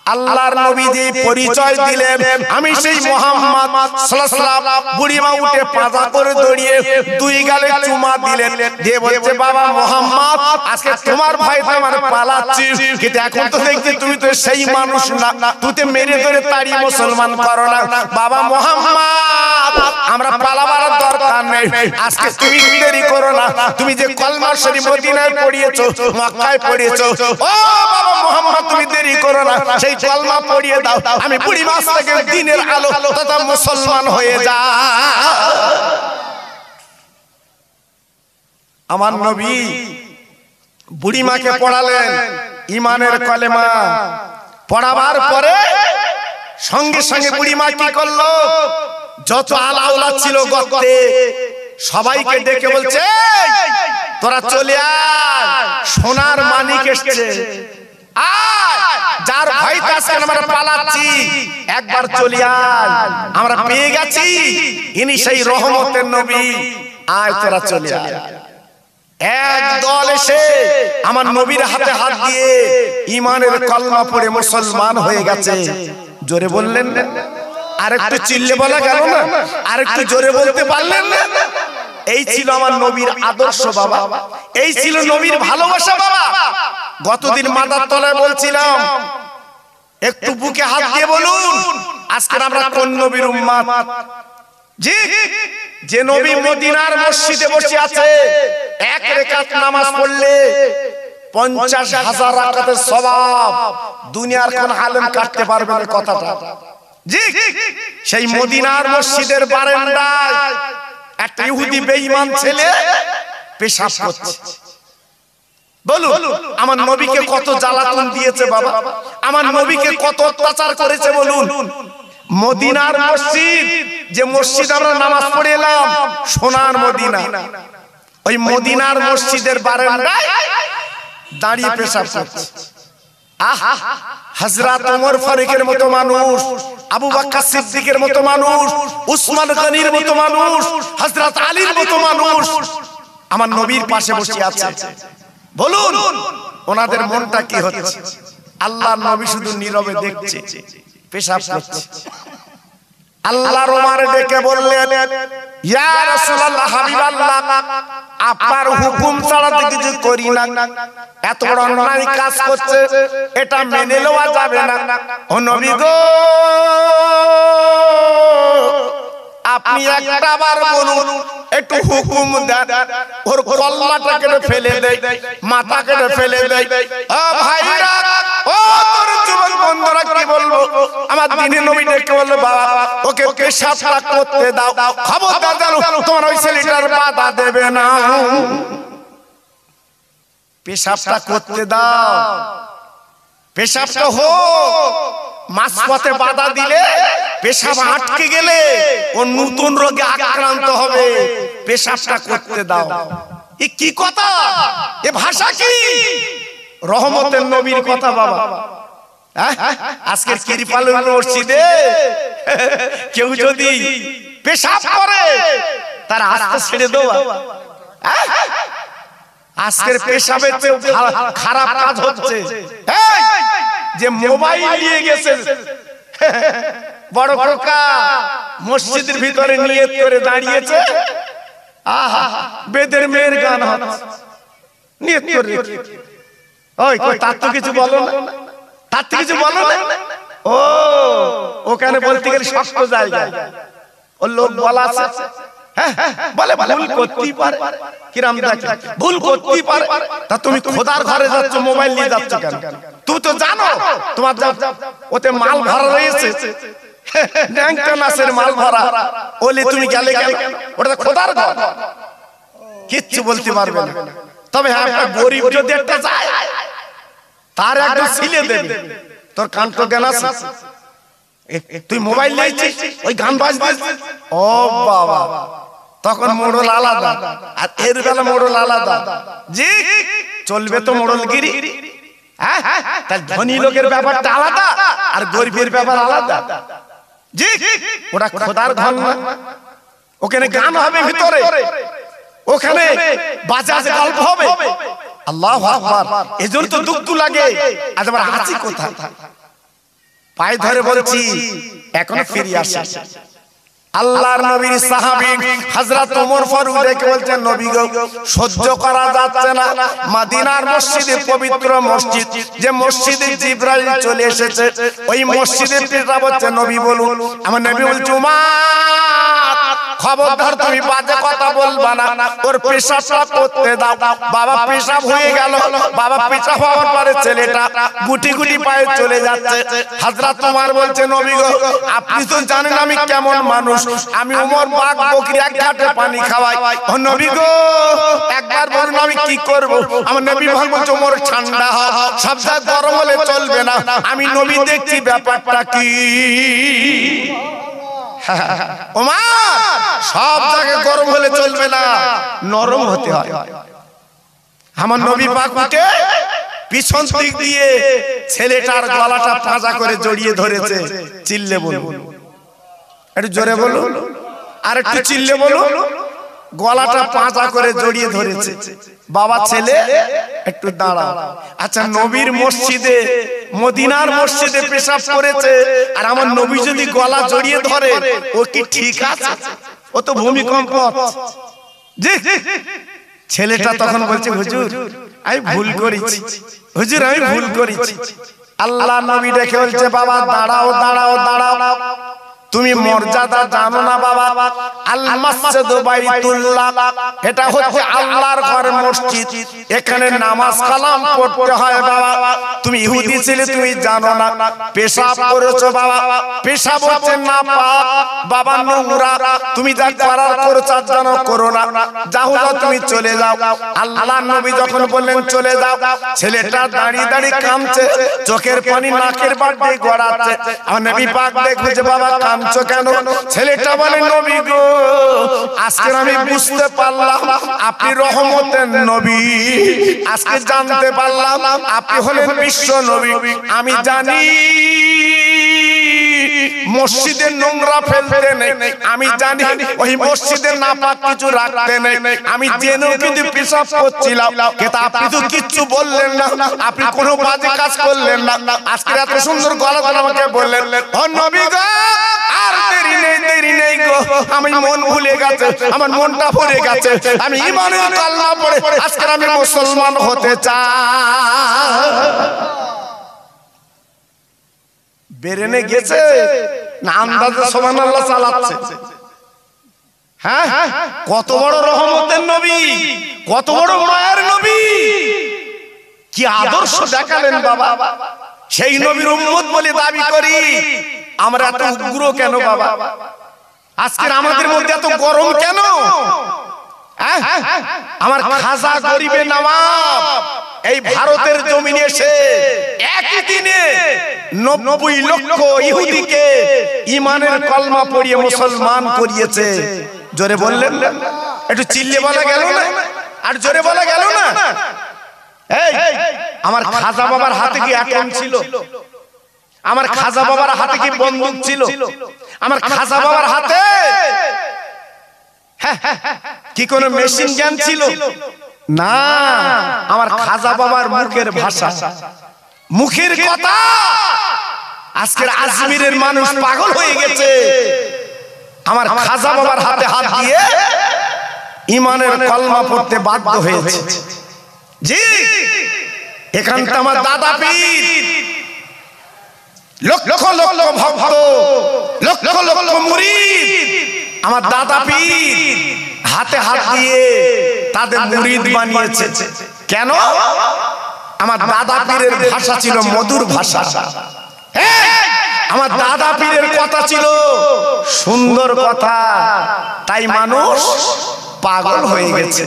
আল্লাহর নবী যে পরিচয় দিলেন আমি সেই মুহাম্মদ সাল্লাল্লাহু আলাইহি ওয়াসাল্লাম, বুড়িমা উঠে পাজা করে দড়িয়ে দুই গালে চুমা দিলেন, দিয়ে বলছে বাবা মুহাম্মদ আজকে তোমার ভাই তো আমার পালাচ্ছি, কিন্তু এখন তো দেখছি তুমি তো সেই মানুষ না, তুই তো মেরে ধরে তাড়িয়ে মুসলমান করো না। বাবা মুহাম্মদ আমরা পালাবার দরকার নেই, আজকে তুমি দেরি করো না, তুমি যে কলমা শরীফ মদিনায় পড়িয়েছো মক্কায় পড়িয়েছো, ও বাবা মুহাম্মদ তুমি দেরি করো না, সেই কলমা পড়িয়ে দাও, আমি বুড়ি মাস থেকে দিনের আলো তথা মুসলমান হয়ে যা। আমার নবী বুড়িমাকে পড়ালেন ঈমানের কলেমা, পড়াবার পরে সঙ্গে সঙ্গে বুড়িমা কি করলো, যত আলাউলা ছিল গর্তে সবাইকে ডেকে বলছে তোরা চলে আয়, সোনার মানিক এসেছে, যার ভাই কাছে আমরা পালাচ্ছি একবার চলে আয়, আমরা পেয়ে গেছি ইনি সেই রহমতের নবী, আয় তোরা চলে আয়। এক দল এসে আমার নবীর হাতে হাত দিয়ে ঈমানের কলমা পড়ে মুসলমান হয়ে গেছে। জোরে বললেন না? আরেকটু চিল্লে বলা গেল না? আরেকটু জোরে বলতে পারলেন না? এই ছিল আমার নবীর আদর্শ বাবা, এই ছিল নবীর ভালোবাসা বাবা। গতদিন মাথার তলায় বলছিলাম একটু বুকে হাত দিয়ে বলুন আজকে আমরা কোন নবীর উম্মত? জি, যে নবী মদিনার মসজিদে বসে আছে, এক রাকাত নামাজ পড়লে 50,000 রাকাতের সওয়াব, দুনিয়ার কোন আলেম কাটতে পারবে না কথাটা। জি, সেই মদিনার মসজিদের বারান্দায় একটা ইহুদি বেঈমান ছেলে পেশাব করছে। বলুন আমার নবীকে কত জ্বালাতন দিয়েছে বাবা, আমার নবীকে কত অত্যাচার করেছে বলুন। মদিনার মসজিদ, যে মসজিদ আমরা নামাজ পড়ে এলাম সোনার মদিনা, ওই মদিনার মসজিদের বারান্দায় দাঁড়িয়ে পেশাব করছে। আহা, হযরত ওমর ফারুকের মতো মানুষ, আবু বকর সিদ্দিকের মতো মানুষ, উসমান গনির মতো মানুষ, হযরত আলীর মতো মানুষ আমার নবীর পাশে বসে আছে। বলুন ওনাদের মনটা কি হচ্ছে? আল্লাহর নবী শুধু নীরবে দেখছে, পেশাব করছে। আল্লাহর ওমর ডেকে বললেন ইয়া রাসূলুল্লাহ, হাবিবাল্লাহ, আপনার হুকুম ছাড়া তো কিছু করি না, এত বড় অন্যায় কাজ করছে, এটা মেনে নেওয়া যাবে না। ও নবী গো, আপনি একটাবার বলুন, একটু হুকুম দেন, ওর কলমাটা কেটে ফেলে দেই, মাথা কেটে ফেলে দেই। ও ভাইরা, ও তোর যুবক বন্ধুরা, কি বলবো, আমার দ্বীনের নবী ডেকে বলল বাবা ওকে পেশাবটা করতে দাও, খবরদার জানো তোমার ওই ছেলেটার বাধা দেবে না, পেশাবটা করতে দাও, পেশাবটা হোক। মাঝপথে বাধা দিলে, পেশাব আটকে গেলে ও নতুন রোগে আক্রান্ত হবে, পেশাবটা করতে দাও। এ কি কথা, এ ভাষা কি? রহমতের নবীর কথা বাবা। আজকের কিরপালুর মসজিদে কেউ যদি পেশাব করে তার হাতটা ছেড়ে দেওয়া, আজকের পেশাবের চেয়ে খারাপ কাজ হচ্ছে। যে মোবাইল নিয়ে গেছে বড় খোকা, মসজিদের ভিতরে নিয়ত করে দাঁড়িয়েছে, আহা বেদের মেয়ের গান হচ্ছে, নিয়ত করে। ওই তার তো কিছু বলো না, তার তো কিছু বলো না। ও ওখানে বলতে গেলে শক্ত জায়গা, ও লোক বলা আছে, বলে ভুল করতেই পারে, কিরাম দেখে ভুল করতেই পারে। তা তুমি খোদার ঘরে যাচ্ছ, মোবাইল নিয়ে যাচ্ছ কেন? তুমি তো জানো তোমার ওতে মাল ভরা রয়েছে, মাল ভরা, ওলে তুমি গেলে কেন? ওটা খোদার ঘর, কিচ্ছু বলতে পারবে না। তবে হ্যাঁ, গরিব যদি একটা যায় তার একটু ছিলে দেবে, তোর কান তো জ্ঞান আছে, তুই মোবাইল নিয়েছিস, ওই গান বাজবে, ও বাবা, তখন মোড়ল আলাদা, আর এর বেলা মোড়ল আলাদা। জি, চলবে তো মোড়লগিরি। তার ধনী লোকের ব্যাপারটা আলাদা আর গরিবের ব্যাপার আলাদা। জি, ওটা খোদার ঘর না, ওখানে গান হবে ভিতরে, ওখানে বাজাজ গল্প হবে। আল্লাহু আকবার। এজন্য তো দুঃখ লাগে, আজ আবার আছি কোথায়? পায়ে ধরে বলছি এখনো ফিরে আসে। আল্লাহর নবীর সাহাবী হযরত ওমর ফারুক দেখে বলছেন, নবী গো সহ্য করা যাচ্ছে না, মদিনার মসজিদে, পবিত্র মসজিদ, যে মসজিদে জিবরাইল চলে এসেছে, ওই মসজিদের পেশাব হচ্ছে। নবী বলুন, আমার নবী বলছে, উমার খবরদার তুমি বাজে কথা বলবা না, ওর পেশাবটা করতে দাও। বাবা পেশাব হয়ে গেল, বাবা পেশাব হওয়ার পরে ছেলেটা গুটি গুটি পায়ে চলে যাচ্ছে। হযরত ওমর বলছে, নবী গো আপনি তো জানেন আমি কেমন মানুষ, আমি ওমর বাঘ বকরি এক ঘাটে পানি খাওয়াই। ও নবী গো একবার বলুন আমি কি করব? আমার নবী বলছে, ওমর ঠান্ডা হ, সব জায়গায় গরম হলে চলবে না, আমি নবী দেখছি ব্যাপারটা কি। ওমর সব জায়গায় গরম হলে চলবে না, নরম হতে হয়। আমার নবী পাক উঠে পিছন দিক দিয়ে ছেলেটার গলাটা পাঁজা করে জড়িয়ে ধরেছে। চিল্লে বলুন, একটু জোরে বলুন, আর একটু চিল্লে বলুন। গলাটা পাঁজা করে জড়িয়ে ধরেছে। বাবা ছেলে একটু দাঁড়াও। আচ্ছা নবীর মসজিদে, মদিনার মসজিদে পেশাব করেছে, আর আমার নবী যদি গলা জড়িয়ে ধরে, ও কি ঠিক আছে? ও তো ভূমিকম্প হচ্ছে। ছেলেটা তখন বলছে, হুজুর আমি ভুল করেছি, হুজুর আমি ভুল করেছি। আল্লাহ নবী দেখে বলছে, বাবা দাঁড়াও দাঁড়াও দাঁড়াও, তুমি মর্যাদা জানো না বাবা? আল মাসজিদু বাইতুল্লাহ, এটা হচ্ছে আল্লাহর ঘর, মসজিদ, এখানে নামাজ কালাম পড়তে হয় বাবা। তুমি ইহুদি ছিলে, তুমি জানো না। পেশাব করেছো বাবা, পেশাব হচ্ছে নাপাক বাবা, নোংরা, তুমি যা করার করছো জানো, করো না, যাও যাও তুমি চলে যাও। আল্লাহর নবী যখন বললেন চলে যাও, ছেলেটা দাঁড়িয়ে দাঁড়িয়ে কাঁদছে, চোখের পানি নাকের বাট দিয়ে গড়াচ্ছে। আমার নবী পাক দেখছে, বাবা কাঁদছো কেন? ছেলেটা বলে, নবী গো আজকে আমি বুঝতে পারলাম আপনি রহমতের নবী, আজকে জানতে পারলাম আপনি হলেন বিশ্ব নবী। আমি জানি মসজিদের নোংরা ফেলতে নেই, আমি জানি ওই মসজিদের নাপাক কিছু রাখতে নেই, আমি জেনেও কিন্তু পেশাব করছিলাম, কিন্তু আপনি তো কিচ্ছু বললেন না, আপনি কোনো বাজে কাজ করলেন না। আজকে এত সুন্দর গলা ধরে আমাকে বললেন, ও নবী গো আর দেরি নেই, দেরি নেই গো, আমি মন ভুলে গেছে, আমার মনটা ভরে গেছে, আমি ঈমানের কালমা পড়ে আজকে আমি মুসলমান হতে চাই। বেরেনে গেছে না আন্দাজে সুবহানাল্লাহ চালাচ্ছে? হ্যাঁ, কত বড় রহমতের নবী, কত বড় মায়ের নবী, কি আদর্শ দেখালেন বাবা। সেই নবীর উম্মত বলে দাবি করি, আমরা এত উগ্র কেন বাবা? আজকের আমাদের মধ্যে এত গরম কেন? আমার খাজা গরিবে নওয়াব এই ভারতের জমিনে এসে একই দিনে 90 লক্ষ ইহুদিকে ঈমানের কলমা পড়িয়ে মুসলমান করিয়েছে। জোরে বললেন, একটু চিল্লে বলা গেল না? আর জোরে বলা গেল না? এই আমার খাজা বাবার হাতে কি অ্যাটম ছিল? আমার খাজা বাবার হাতে কি বন্দুক ছিল? আমার খাজা বাবার হাতে কি কোনো মেশিন গান ছিল? না, আমার খাজা বাবার মুখের ভাষা, মুখের কথা। আজকের আজমিরের মানুষ পাগল হয়ে গেছে, আমার খাজা বাবার হাতে হাত দিয়ে ঈমানের কলমা পড়তে বাধ্য হয়েছে। জি, এখানটা আমার দাদা পীর, লক্ষ লক্ষ ভক্ত, লক্ষ লক্ষ মুরিদ, আমার দাদা পীর হাতে হাত দিয়ে তাদের মুরিদ বানিয়েছে। কেন? আমার দাদা পীরের ভাষা ছিল মধুর ভাষা, আমার দাদা পীরের কথা ছিল সুন্দর কথা, তাই মানুষ পাগল হয়ে গেছে।